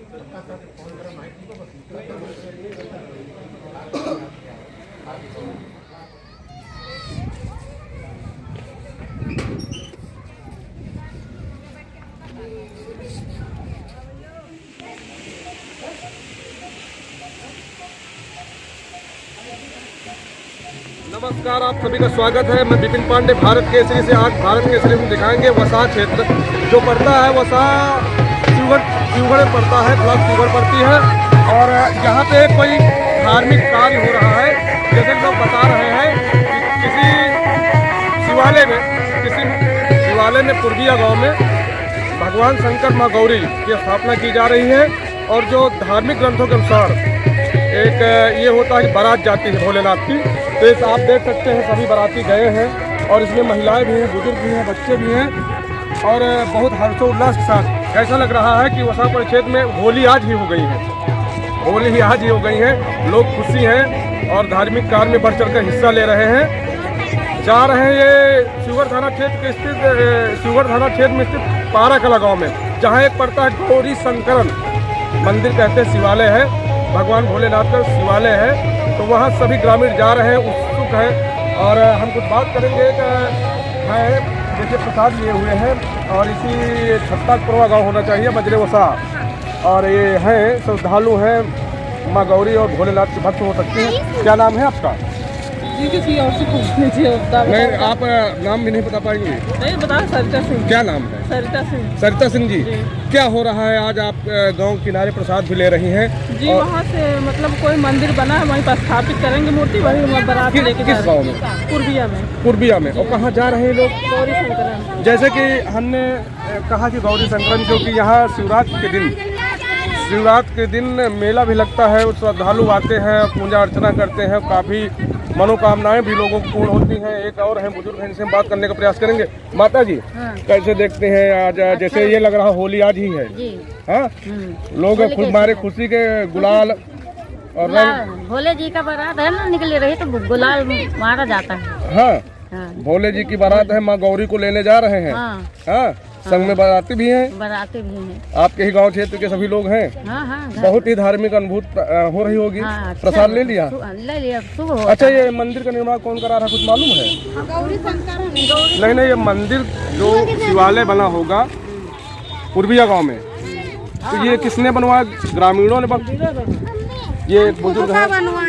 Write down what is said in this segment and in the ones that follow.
नमस्कार, आप सभी का स्वागत है। मैं विपिन पांडे, भारत केसरी से। आज भारत केसरी में दिखाएंगे वसा क्षेत्र जो पड़ता है, वसा शिवगढ़ में पड़ता है, ब्लॉक शिवगढ़ पड़ती है। और यहाँ पे कोई धार्मिक कार्य हो रहा है, जैसे लोग बता रहे हैं कि किसी शिवालय में पूर्विया गांव में भगवान शंकर माँ गौरी की स्थापना की जा रही है। और जो धार्मिक ग्रंथों के अनुसार एक ये होता है कि बारात जाती है भोलेनाथ की। तो इस आप देख सकते हैं सभी बाराती गए हैं और इसमें महिलाएं भी हैं, बुजुर्ग भी हैं, बच्चे भी हैं और बहुत हर्षोल्लास के साथ ऐसा लग रहा है कि वसा परिक्षेत्र में होली आज ही हो गई है। होली आज ही हो गई है। लोग खुशी हैं और धार्मिक कार्य में बढ़ चढ़ कर हिस्सा ले रहे हैं। जा रहे हैं ये शिवगढ़ थाना क्षेत्र में स्थित पाराकला गाँव में, जहाँ एक पड़ता है गौरी शंकरन मंदिर कहते हैं, शिवालय है, भगवान भोलेनाथ का शिवालय है। तो वहाँ सभी ग्रामीण जा रहे हैं, उत्सुक हैं। और हम कुछ बात करेंगे। है जैसे प्रसाद लिए हुए हैं और इसी छत्तापुरवा गाँव होना चाहिए, बजरे वसा। और ये हैं श्रद्धालु हैं, माँ गौरी और भोलेनाथ के भक्त हो सकते हैं। क्या नाम है आपका? जी किसी और से पूछ लीजिए। नहीं, आप नाम भी नहीं बता पाएंगे? नहीं बता। सरिता सिंह। क्या नाम है? सरिता सिंह। सरिता सिंह जी, क्या हो रहा है आज? आप गांव किनारे प्रसाद भी ले रही हैं जी। वहाँ से मतलब कोई मंदिर बना है, वहीं पर स्थापित करेंगे मूर्ति, वहीं बारात लेके किस गाँव में? पूर्विया में। और कहाँ जा रहे हैं लोग? गौरी शंकरन। जैसे कि हमने कहा कि गौरी शंकरन, क्योंकि यहाँ शिवरात्रि के दिन मेला भी लगता है। श्रद्धालु आते हैं, पूजा अर्चना करते हैं, काफ़ी मनोकामनाएं भी लोगों को पूर्ण होती हैं। एक और हैं बुजुर्ग हैं, इनसे हम बात करने का प्रयास करेंगे। माता जी, कैसे देखते हैं आज? जैसे ये लग रहा होली आज ही है। हाँ, लोग खुद मारे खुशी के गुलाल और रंग। भोले जी का बारात है ना, निकले रही तो गुलाल मारा जाता है। हाँ, भोले जी की बारात है, माँ गौरी को लेने जा रहे हैं। हाँ, संग में बाराती भी हैं। बाराती भी हैं। आपके ही गांव क्षेत्र के सभी लोग हैं। हाँ, बहुत ही धार्मिक अनुभूति हो रही होगी। अच्छा, प्रसाद ले लिया? ले लिया। अच्छा, ये मंदिर का निर्माण कौन करा रहा, कुछ मालूम है? गौरी शंकर। नहीं, ये मंदिर जो शिवालय बना होगा पूर्विया गांव में, तो ये किसने बनवाया? ग्रामीणों ने ये बुजुर्ग है।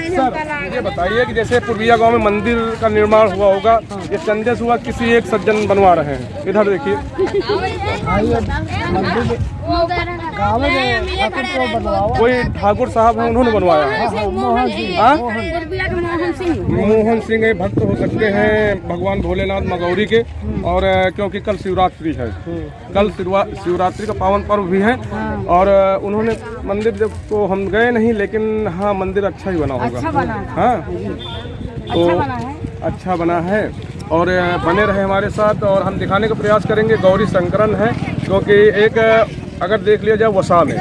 सर, ये बताइए कि जैसे पूर्विया गांव में मंदिर का निर्माण हुआ होगा, ये चंदे से हुआ, किसी एक सज्जन बनवा रहे हैं? इधर देखिए। कोई ठाकुर साहब हैं, उन्होंने बनवाया। मोहन सिंह ये भक्त हो सकते हैं भगवान भोलेनाथ माँ गौरी के। और क्योंकि कल शिवरात्रि है, कल शिवरात्रि का पावन पर्व भी है। और उन्होंने मंदिर जब तो हम गए नहीं, लेकिन हाँ मंदिर अच्छा ही बना होगा। हाँ, तो अच्छा बना है। और बने रहे हमारे साथ और हम दिखाने का प्रयास करेंगे। गौरी शंकरन है, क्योंकि एक अगर देख लिया जाए वसा में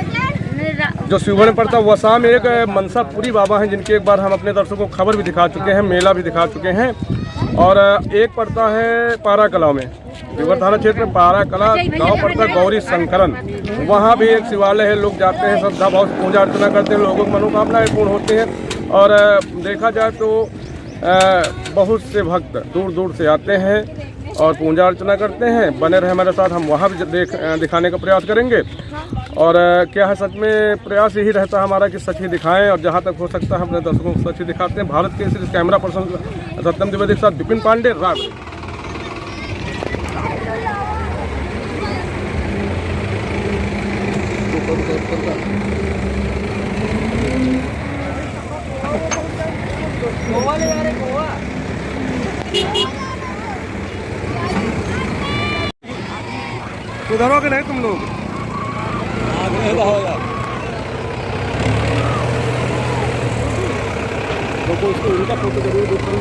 जो शिवगढ़ में पड़ता है, वसा में एक मनसापुरी बाबा हैं, जिनकी एक बार हम अपने दर्शकों को खबर भी दिखा चुके हैं, मेला भी दिखा चुके हैं। और एक पड़ता है पाराकला में, शिवगढ़ थाना क्षेत्र में पाराकला गांव पड़ता है गौरी शंकरन। वहाँ भी एक शिवालय है, लोग जाते हैं, श्रद्धा भाव से पूजा अर्चना करते हैं, लोगों की मनोकामनाएं पूर्ण होती हैं। और देखा जाए तो बहुत से भक्त दूर दूर से आते हैं और पूजा अर्चना करते हैं। बने रहे हमारे साथ, हम वहाँ भी दिखाने का प्रयास करेंगे। और क्या है, सच में प्रयास यही रहता है हमारा कि सच ही दिखाएं, और जहाँ तक हो सकता है अपने दर्शकों को सच ही दिखाते हैं। भारत के सिर्फ कैमरा पर्सन सत्यम द्विवेदी के साथ विपिन पांडे, राग। सुधरोगे नहीं तुम लोग? तो उसको उनका फोटो जरूर देख लो।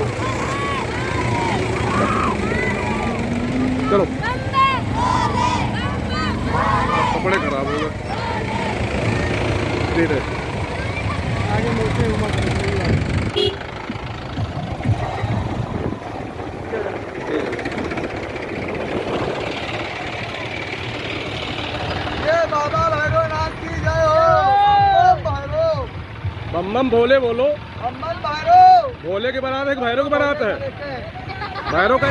चलो, कपड़े खराब हो गए। धीरे आगे मोटे बाबा भैरवनाथ की जय हो। बम भोले बोलो। भोले की बारात है कि भैरव की बारात है? भैरव का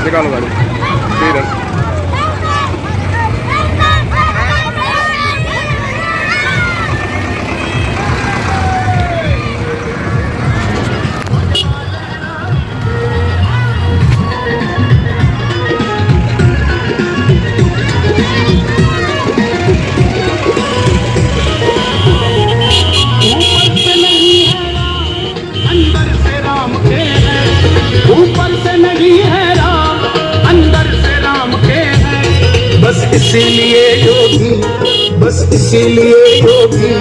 निकालो गाड़ी। इसीलिए योगी, बस इसीलिए योगी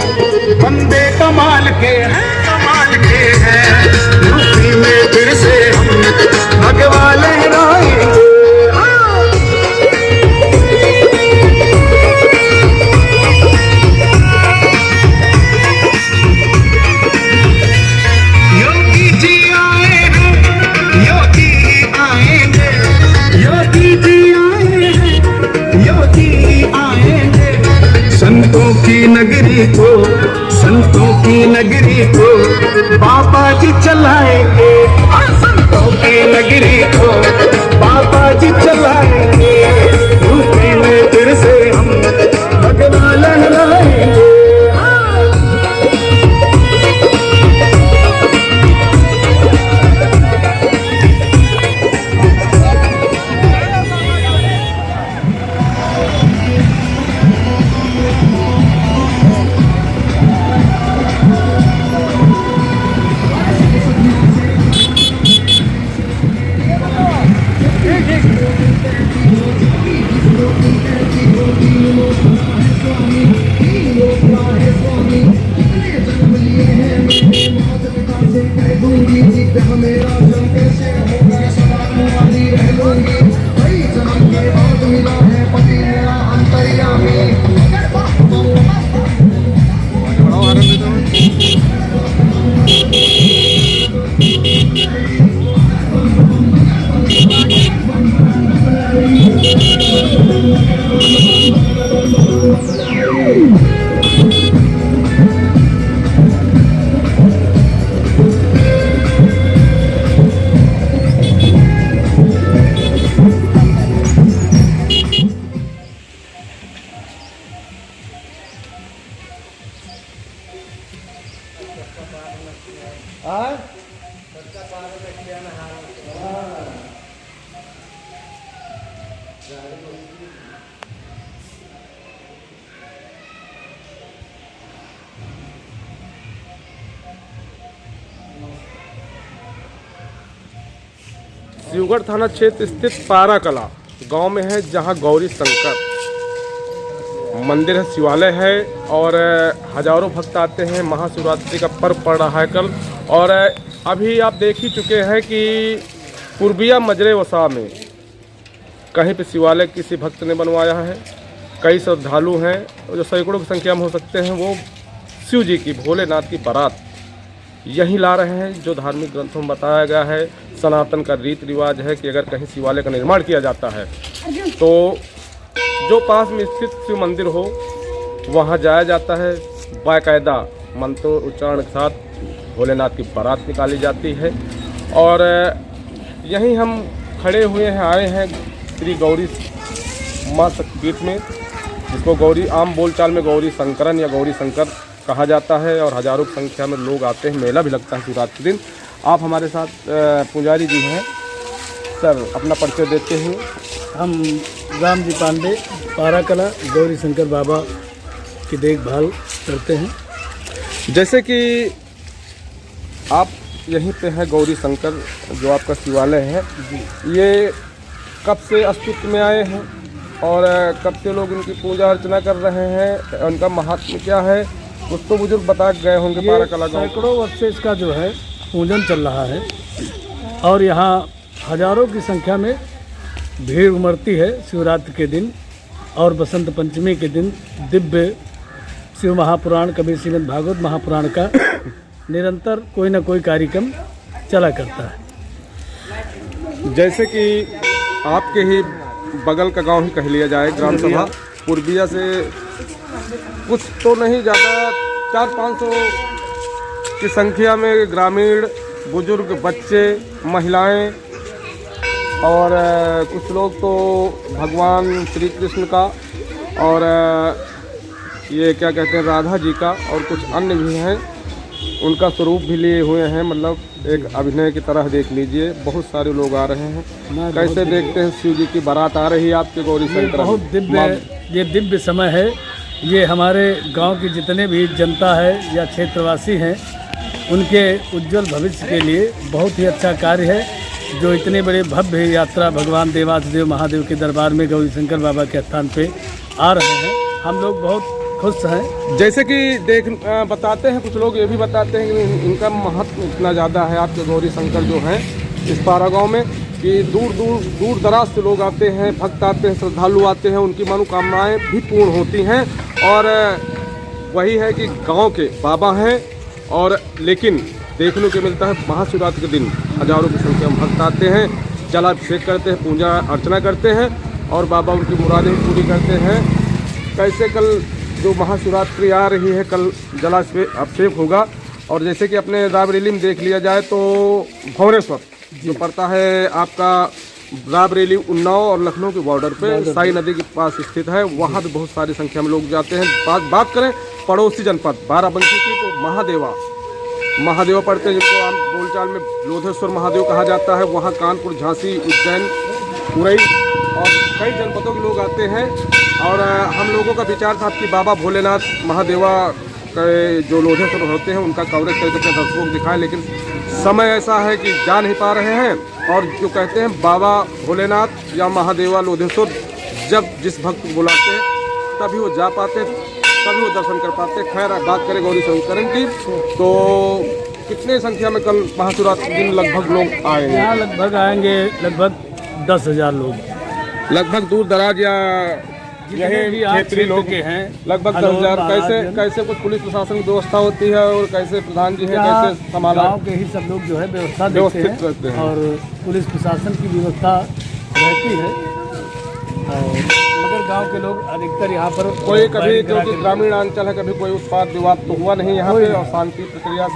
बंदे कमाल के हैं, कमाल के हैं। यूपी में फिर से हम भगवा लहराएंगे। योगी जी आए हैं, योगी आएंगे, योगी जी आए हैं, योगी आएंगे। संतों की नगरी को, संतों की नगरी को बाबा जी चलाएंगे। संतों की नगरी को बाबा जी चलाएंगे। यूपी में फिर से हम भगवा लहराएंगे। शिवगढ़ थाना क्षेत्र स्थित पारा कला गांव में है, जहां गौरी शंकर मंदिर है, शिवालय है और हजारों भक्त आते हैं। महाशिवरात्रि का पर्व पड़ रहा है कल, और अभी आप देख ही चुके हैं कि पूर्बिया मजरे वसा में कहीं पे शिवालय किसी भक्त ने बनवाया है। कई श्रद्धालु हैं जो सैकड़ों की संख्या में हो सकते हैं, वो शिव जी की, भोलेनाथ की बारात यहीं ला रहे हैं। जो धार्मिक ग्रंथों में बताया गया है, सनातन का रीति रिवाज है कि अगर कहीं शिवालय का निर्माण किया जाता है तो जो पास में स्थित शिव मंदिर हो वहां जाया जाता है। बाकायदा मंत्रोच्चारण के साथ भोलेनाथ की बारात निकाली जाती है। और यहीं हम खड़े हुए हैं, आए हैं श्री गौरी माँ शक्तिपीठ में, जिसको गौरी आम बोलचाल में गौरी शंकरन या गौरी शंकर कहा जाता है। और हजारों की संख्या में लोग आते हैं, मेला भी लगता है शिवरात्रि दिन। आप हमारे साथ पुजारी जी हैं सर, अपना परिचय देते हैं। हम राम जी पांडे, पारा कला गौरी शंकर बाबा की देखभाल करते हैं। जैसे कि आप यहीं पे हैं गौरी शंकर, जो आपका शिवालय है, ये कब से अस्तित्व में आए हैं और कब से लोग इनकी पूजा अर्चना कर रहे हैं, उनका महात्म्य क्या है, कुछ तो बुजुर्ग बता गए होंगे। पारा कला गाँव सैकड़ों वर्ष से इसका जो है पूजन चल रहा है और यहाँ हजारों की संख्या में भीड़ उमड़ती है शिवरात्रि के दिन और बसंत पंचमी के दिन। दिव्य शिव महापुराण, कबीर श्रीमद् भागवत महापुराण का निरंतर कोई ना कोई कार्यक्रम चला करता है। जैसे कि आपके ही बगल का गांव ही कह लिया जाए, ग्राम सभा, पूर्विया से कुछ तो नहीं, ज़्यादा 400-500 की संख्या में ग्रामीण, बुजुर्ग, बच्चे, महिलाएं और कुछ लोग तो भगवान श्री कृष्ण का और ये क्या कहते हैं राधा जी का और कुछ अन्य भी हैं, उनका स्वरूप भी लिए हुए हैं। मतलब एक अभिनय की तरह देख लीजिए, बहुत सारे लोग आ रहे हैं। कैसे देखते हैं शिव जी की बारात आ रही है आपके गौरी शंकर? बहुत दिव्य, ये दिव्य समय है। ये हमारे गांव की जितने भी जनता है या क्षेत्रवासी हैं, उनके उज्जवल भविष्य के लिए बहुत ही अच्छा कार्य है। जो इतने बड़े भव्य यात्रा भगवान देवाधिदेव महादेव के दरबार में गौरी शंकर बाबा के स्थान पे आ रहे हैं, हम लोग बहुत खुश हैं। जैसे कि बताते हैं कुछ लोग, ये भी बताते हैं कि इनका महत्व इतना ज़्यादा है आपके गौरी शंकर जो हैं इस पारा गाँव में, कि दूर दराज से लोग आते हैं, भक्त आते हैं, श्रद्धालु आते हैं, उनकी मनोकामनाएं भी पूर्ण होती हैं। और वही है कि गांव के बाबा हैं, और लेकिन देखने को मिलता है महाशिवरात्रि के दिन हजारों की संख्या में भक्त आते हैं, जलाभिषेक करते हैं, पूजा अर्चना करते हैं और बाबा उनकी मुरादें पूरी करते हैं। कैसे कल जो महाशिवरात्रि आ रही है, कल जलाभिषेक होगा। और जैसे कि अपने रायबरेली में देख लिया जाए तो भंवरेश्वर जो पड़ता है आपका रायबरेली, उन्नाव और लखनऊ के बॉर्डर पे साई नदी के पास स्थित है, वहाँ भी बहुत सारी संख्या में लोग जाते हैं। बात करें पड़ोसी जनपद बाराबंकी की तो महादेवा पड़ते हैं, जिनको आम बोलचाल में लोधेश्वर महादेव कहा जाता है। वहाँ कानपुर, झांसी, उज्जैन, उरई और कई जनपदों के लोग आते हैं। और हम लोगों का विचार था कि बाबा भोलेनाथ महादेवा के जो लोधेश्वर होते हैं उनका कवरेज करके अपने दर्शकों को दिखाएं, लेकिन समय ऐसा है कि जा नहीं पा रहे हैं। और जो कहते हैं बाबा भोलेनाथ या महादेवा लोधेश्वर जब जिस भक्त को बुलाते हैं तभी वो जा पाते, तभी वो दर्शन कर पाते। खैर बात करें गौरी शंकर की तो कितने संख्या में कल महाशिवरात्रि दिन लगभग लोग आएंगे? यहाँ लगभग आएंगे 10,000 लोग, लगभग दूर दराज या यही क्षेत्रीय लोग के हैं लगभग 10,000। कैसे कुछ पुलिस प्रशासन की व्यवस्था होती है और कैसे प्रधान जी है, कैसे संभाला? गाँव के ही सब लोग जो है व्यवस्था देते हैं और पुलिस प्रशासन की व्यवस्था रहती है। और मगर गांव के लोग अधिकतर यहाँ पर कोई कभी, क्योंकि ग्रामीण अंचल है, कभी कोई उत्पाद विवाद तो हुआ नहीं यहाँ पे और शांति प्रक्रिया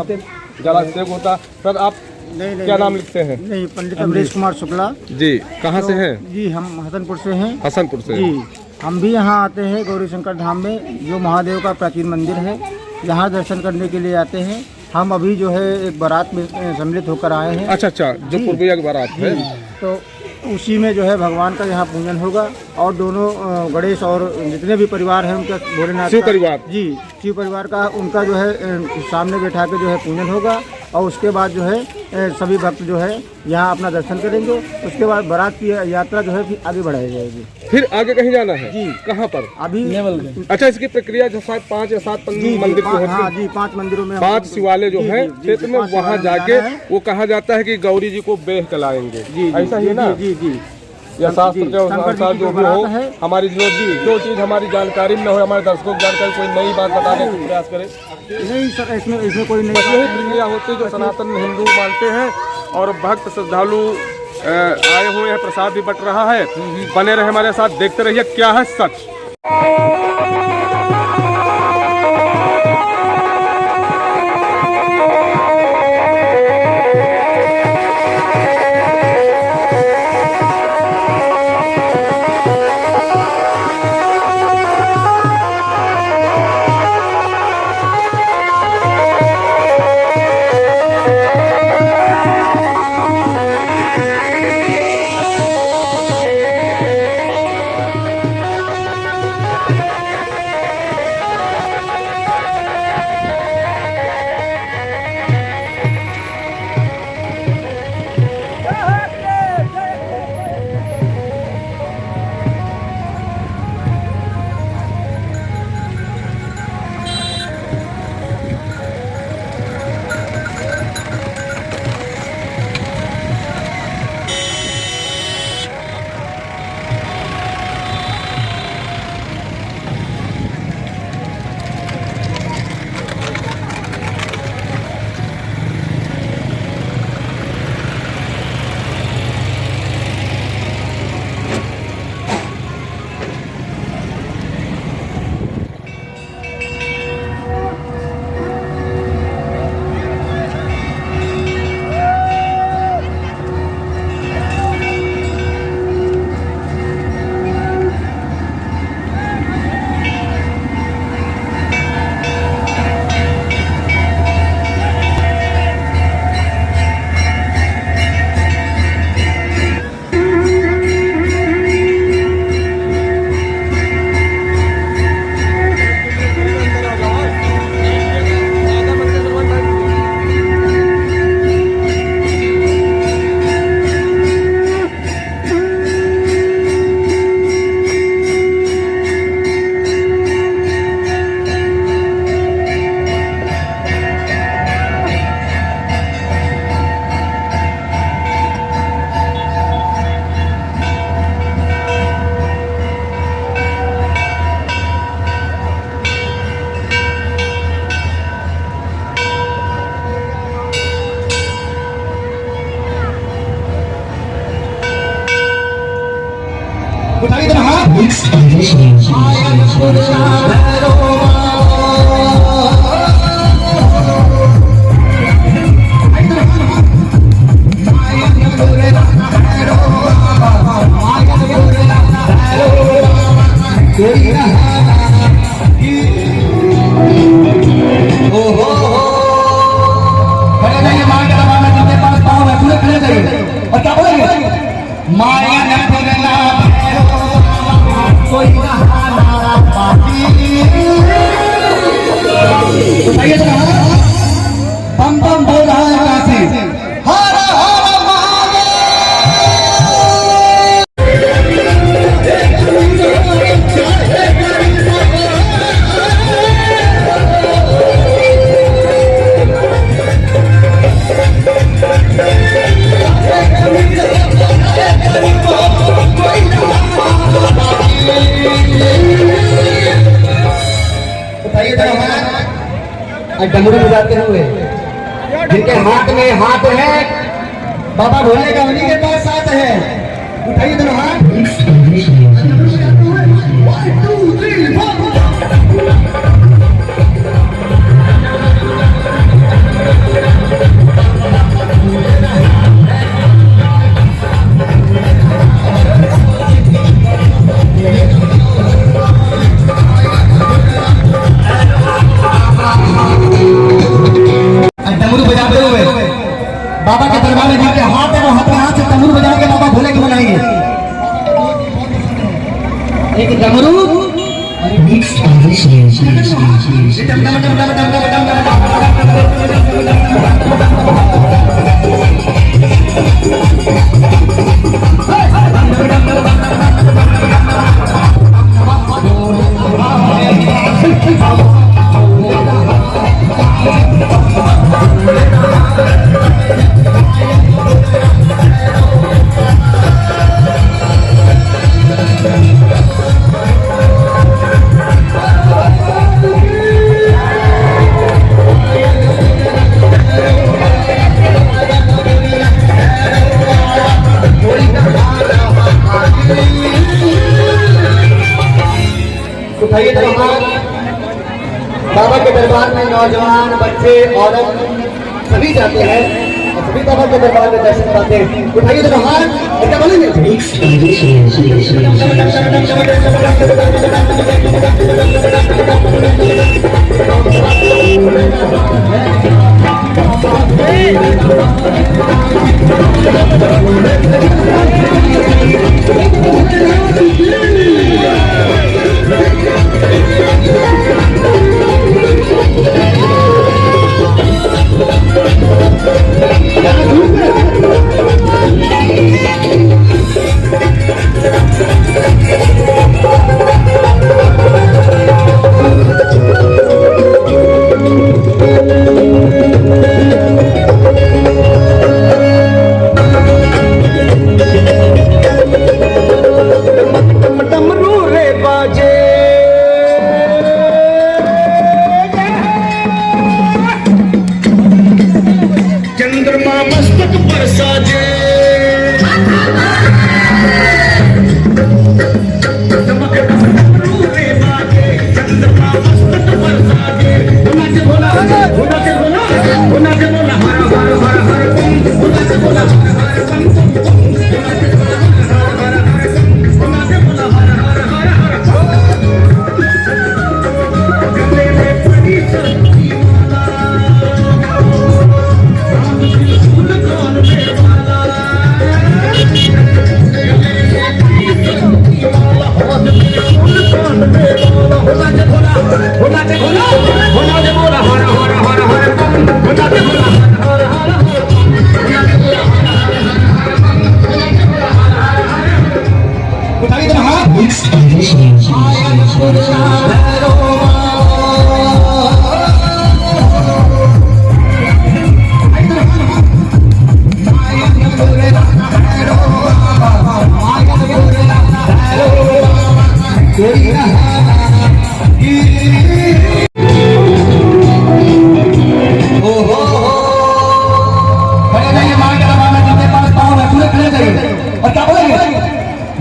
से जलाभिषेक होता। सर आप क्या नाम लिखते हैं? नहीं, पंडित अमरीश कुमार शुक्ला जी। कहाँ से हैं? जी हम हसनपुर से हैं। हसनपुर से जी। हम भी यहाँ आते हैं गौरी शंकर धाम में, जो महादेव का प्राचीन मंदिर है, यहाँ दर्शन करने के लिए आते हैं। हम अभी जो है एक बारात में सम्मिलित होकर आए हैं। अच्छा, जो पूर्विया की बारात है, तो उसी में जो है भगवान का यहाँ पूजन होगा। और दोनों गणेश और जितने भी परिवार हैं उनका, भोलेनाथ शिव परिवार, जी शिव परिवार का, उनका जो है सामने बैठा के जो है पूजन होगा। और उसके बाद जो है सभी भक्त जो है यहाँ अपना दर्शन करेंगे। उसके बाद बारात की यात्रा जो है फिर आगे बढ़ाई जाएगी। फिर आगे कहीं जाना है? जी। कहाँ पर? अभी अच्छा, इसकी प्रक्रिया जो शायद 5 या 7 मंदिर की होती है। हाँ जी, 5 मंदिरों में 5 शिवालय जो है क्षेत्र में, वहाँ जाके वो कहा जाता है कि गौरी जी को बेह कलाएंगे। ऐसा ही है ना? जी जी। या शास्त्र के अनुसार जो भी हो, हमारी जो चीज़ हमारी जानकारी में न हो, हमारे दर्शकों की जानकारी, कोई नई बात बताने का प्रयास करें। नहीं सर, इसमें कोई नहीं। यही प्रक्रिया होती है जो सनातन हिंदू मानते हैं। और भक्त श्रद्धालु आए हुए हैं, प्रसाद भी बट रहा है। बने रहे हमारे साथ, देखते रहिए क्या है सच। उठाइए जरा हाथ। खड़े जाइए, माँ के दरबार में जिनके पास पाँव है पूरे खड़े जाइए और क्या बोलेंगे? माया न फिरना कोई नहाना पापी। उठाइए जरा बम बम बोल रहा है काशी। हर हर महादेव। डमरू बजाते हुए जिनके हाथ में हाथ है, बाबा भोले का उन्हीं के पास साथ है। उठाइए दोनों हाथ। डमरू बजाते हुए बाबा के दरबार में जिनके हाथ है वो हाथ से डमरू बजा के बाबा भोले को बनाएंगे। एक डमरू उठाइए तो बाबा के दरबार में नौजवान, बच्चे, औरत सभी जाते हैं और सभी बाबा के दरबार में दर्शन पाते हैं। उठाइए तो हाथ और क्या बोलेंगे?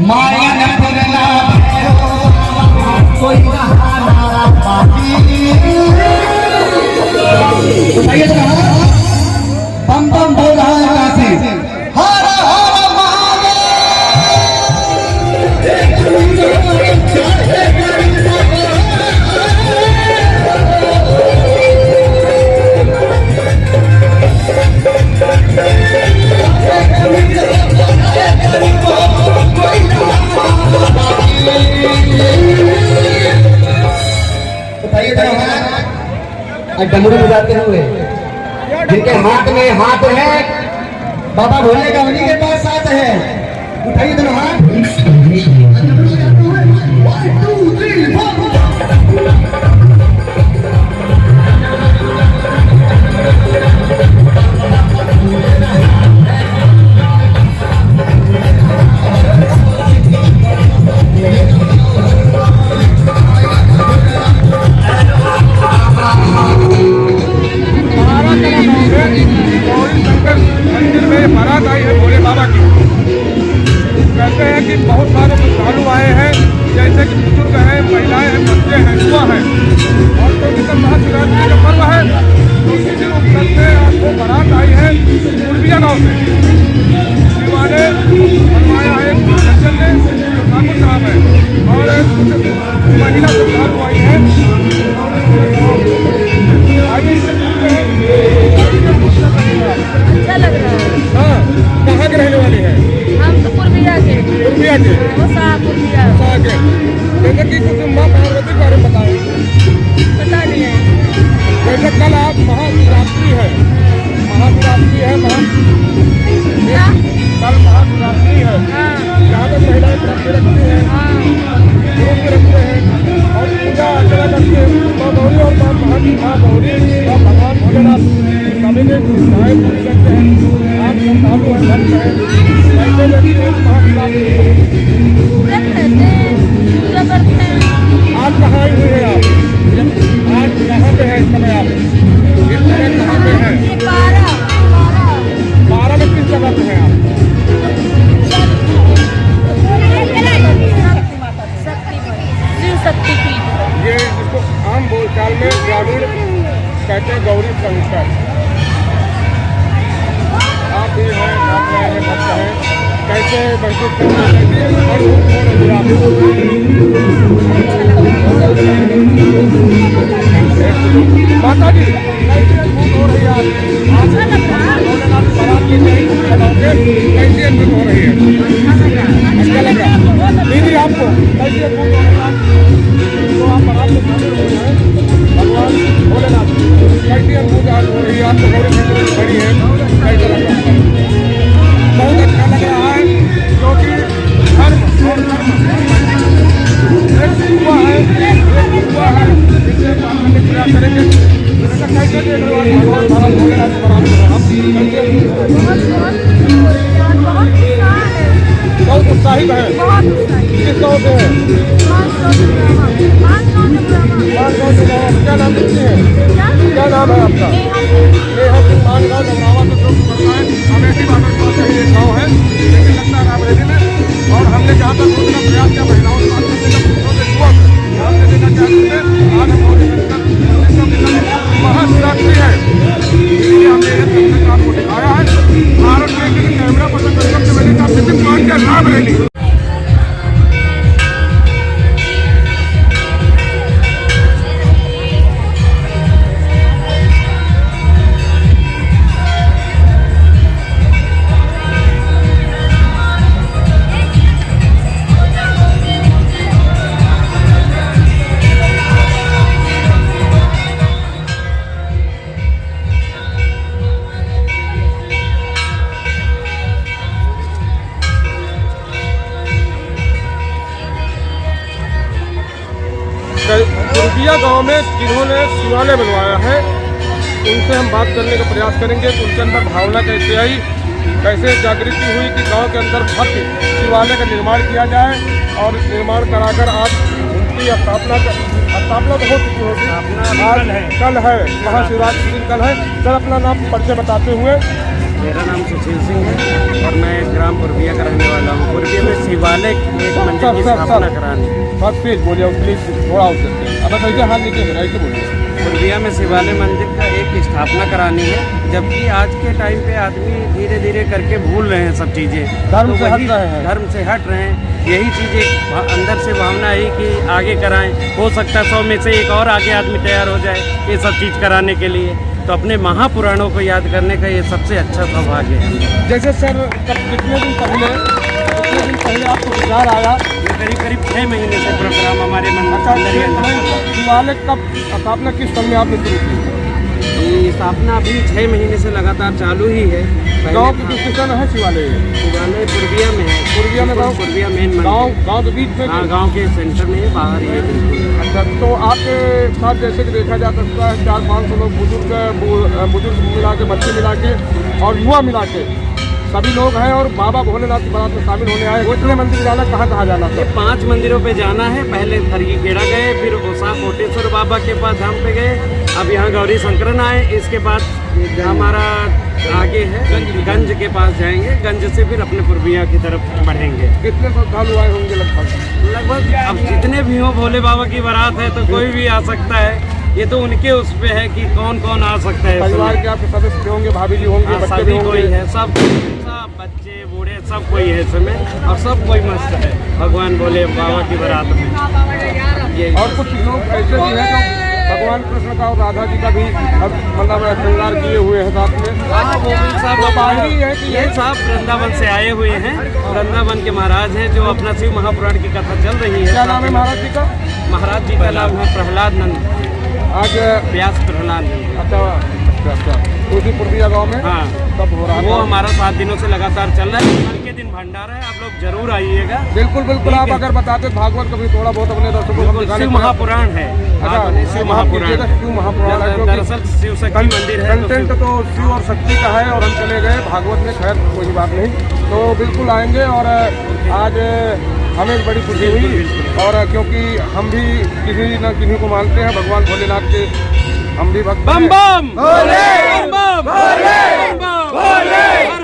माया न फिरना कोई नहाना बाकी। उठाइए जरा हाथ, बम बम बोल रहा है काशी, हर हर महादेव। डमरू बजाते हुए जिनके हाथ में हाथ है, बाबा भोले का उन्हीं के पास साथ है। उठाइए दोनों हाथ। मंदिर में बारात आई है भोले बाबा की। कहते हैं कि बहुत सारे श्रद्धालु आए हैं, जैसे कि बुजुर्ग हैं, महिलाएं हैं, बच्चे हैं, युवा हैं, और क्योंकि कल महाशिवरात्रि का पर्व है तो इसी उपलक्ष्य में आपको बारात आई है पूर्विया गाँव से। शिवाने बनवाया है सज्जन ने, ठाकुर साहब है, और महिला श्रद्धालु आई है। अच्छा लग रहा है। हाँ, कहाँ के रहने वाले हैं? हम तो पूर्विया के। पूर्विया के? पूर्विया के। जैसे कि कुछ माँ पार्वती के बारे में बताएं। पता नहीं है। जैसे कल आप महाशिवरात्रि है, महाशिवरात्रि है, कल महाशिवरात्रि है, यहाँ पर महिलाएं व्रत रखती हैं, ग्रुप रखते हैं और पूजा अर्चना करते हैं। माँ गौरी और माँ गौरी और भगवान भोलेनाथ सभी के इच्छाएं पूरी करते हैं। आप श्रद्धालु हैं, भक्त हैं, कैसे व्यक्ति हैं महाशिवरात्रि? पूजा करते हैं। आज कहाँ आई हुई है आप? आज कहाँ पे है इस समय आप? इस समय कहाँ पे हैं? 12 में किस जगह पे हैं आप? ये जिसको आम बोलचाल में ग्रामीण कहते हैं गौरी शंकर। आप भी हैं, आप रहे हैं, भक्त हैं, कैसे महसूस करते हैं? माता जी कैसे अनुभूत हो रही है आज? भोलेनाथ बारात की कैसी अनुभूत हो रही है? अच्छा लग रहा है। दीदी आपको कैसी अनुभूत हो रही है? तो आप बारात में शामिल हो रहे हैं, भगवान भोलेनाथ कैसी अनुभूत आज हो रही है? आपको गौरी शंकर बड़ी है, कैसा लग रहा है? बहुत अच्छा लग रहा है, क्योंकि धर्म और है, इससे पालने का प्रयास करेंगे। कैसे देख रहे हो भगवान भोलेनाथ बहुत उत्साहित है। किस गाँव से है? क्या नाम है? क्या नाम है आपका? मानगांव डबरावा से शुरू करता है, अमेठी बाटर पास एक गाँव है, लेकिन लगता है रामरेली में। और हमने जहाँ तक सोचने का प्रयास किया महिलाओं से बात करने का, पुरुषों से युवक ध्यान देने का क्या करते हैं। आज हम गौरी शंकर महाशिवरात्रि है, इसलिए हमने ये तस्वीर आपको दिखाया है। भारत में किसी कैमरा पसंद सबसे पहले आप नितिन कुमार के रामरेली। पूर्विया गांव में जिन्होंने शिवालय बनवाया है, उनसे हम बात करने का प्रयास करेंगे कि उनके अंदर भावना कैसे आई, कैसे जागृति हुई कि गांव के अंदर भव्य शिवालय का निर्माण किया जाए। और निर्माण कराकर आज उनकी स्थापना तो हो चुकी होगी, आज कल है महाशिवरात्रि दिन, कल है। सर अपना नाम परिचय बताते हुए मेरा नाम सुशील सिंह है और मैं ग्राम पूर्विया का रहने वाला हूँ। पूर्विया में शिवालय एक मंदिर की स्थापना करानी है। बहुत तेज बोलिए प्लीज, थोड़ा हो सकते हैं। अब ऐसे हाथ नीचे ऐसे बोलिए। पूर्विया में शिवालय मंदिर का एक स्थापना करानी है, जबकि आज के टाइम पे आदमी धीरे धीरे करके भूल रहे हैं सब चीज़ें, धर्म से हट रहे हैं। धर्म से हट रहे हैं। यही चीज़ें अंदर से भावना है कि आगे कराएं। हो सकता है 100 में से एक और आगे आदमी तैयार हो जाए ये सब चीज़ कराने के लिए। तो अपने महापुराणों को याद करने का ये सबसे अच्छा सौभाग्य है। जैसे सर कितने दिन पहले आपको विचार आया? ये करीब करीब 6 महीने से प्रोग्राम हमारे मन में। शिवालय कब स्थापना किस समय आपने शुरू की? ये स्थापना अभी 6 महीने से लगातार चालू ही है। गांव के किस दिशा में है शिवालय? शिवालय पूर्विया में है। पूर्विया में? पूर्विया मेन गाँव के बीच में? हाँ, गाँव के सेंटर में बाहर ही है बिल्कुल। अच्छा, तो आपके साथ जैसे कि देखा जा सकता है 400-500 लोग बुजुर्ग मिला के, बच्चे मिला के और युवा मिला के सभी लोग हैं और बाबा भोलेनाथ की बारात में शामिल होने आए। कितने मंदिर जाना, कहाँ जाना? ये 5 मंदिरों पे जाना है। पहले खरगीखेड़ा गए, फिर ओसा कोटेश्वर बाबा के पास धाम पे गए, अब यहाँ गौरी शंकरन आए। इसके बाद हमारा आगे है गंज के पास जाएंगे, गंज से फिर अपने पूर्विया की तरफ बढ़ेंगे। कितने श्रद्धालु आए होंगे लगभग? अब जितने भी हो, भोले बाबा की बारात है तो कोई भी आ सकता है। ये तो उनके उस पे है कि कौन कौन आ सकता है। परिवार के आपके सदस्य होंगे, भाभी जी होंगे, बच्चे भी कोई है, सब बच्चे बूढ़े सब कोई है इसमें, और सब कोई मस्त है भगवान भोले बाबा की बारात में। ये और कुछ लोग ऐसे भी हैं जो भगवान कृष्ण का और राधा जी का भी मतलब श्रृंगार किए हुए हैं साथ में। हाँ, वो भी सब बाहरी है कि ये सब वृंदावन से आए हुए हैं। वृंदावन के महाराज हैं जो अपना शिव महापुराण की कथा चल रही है। क्या नाम है महाराज जी का? महाराज जी का नाम है प्रहलाद नंद। आज व्यास प्रहलाद नंद। अच्छा, उसी पूर्विया गाँव में हाँ सब हो रहा है। वो हमारा 7 दिनों से लगातार चल रहा है। कल के दिन भंडारा है, आप लोग जरूर आइएगा। बिल्कुल। आप अगर बताते भागवत कभी थोड़ा बहुत अपने दर्शकों को। शिव महापुराण है। शिव महापुराण दरअसल शिव शक्ति मंदिर है। कंटेंट तो शिव और शक्ति का है और हम चले गए भागवत में, खैर कोई बात नहीं। तो बिल्कुल आएंगे और आज हमें बड़ी खुशी हुई, और क्योंकि हम भी किसी न किसी को मानते हैं, भगवान भोलेनाथ के हम भी भक्त हैं। बम बम भोले, बम बम भोले, बम बम भोले।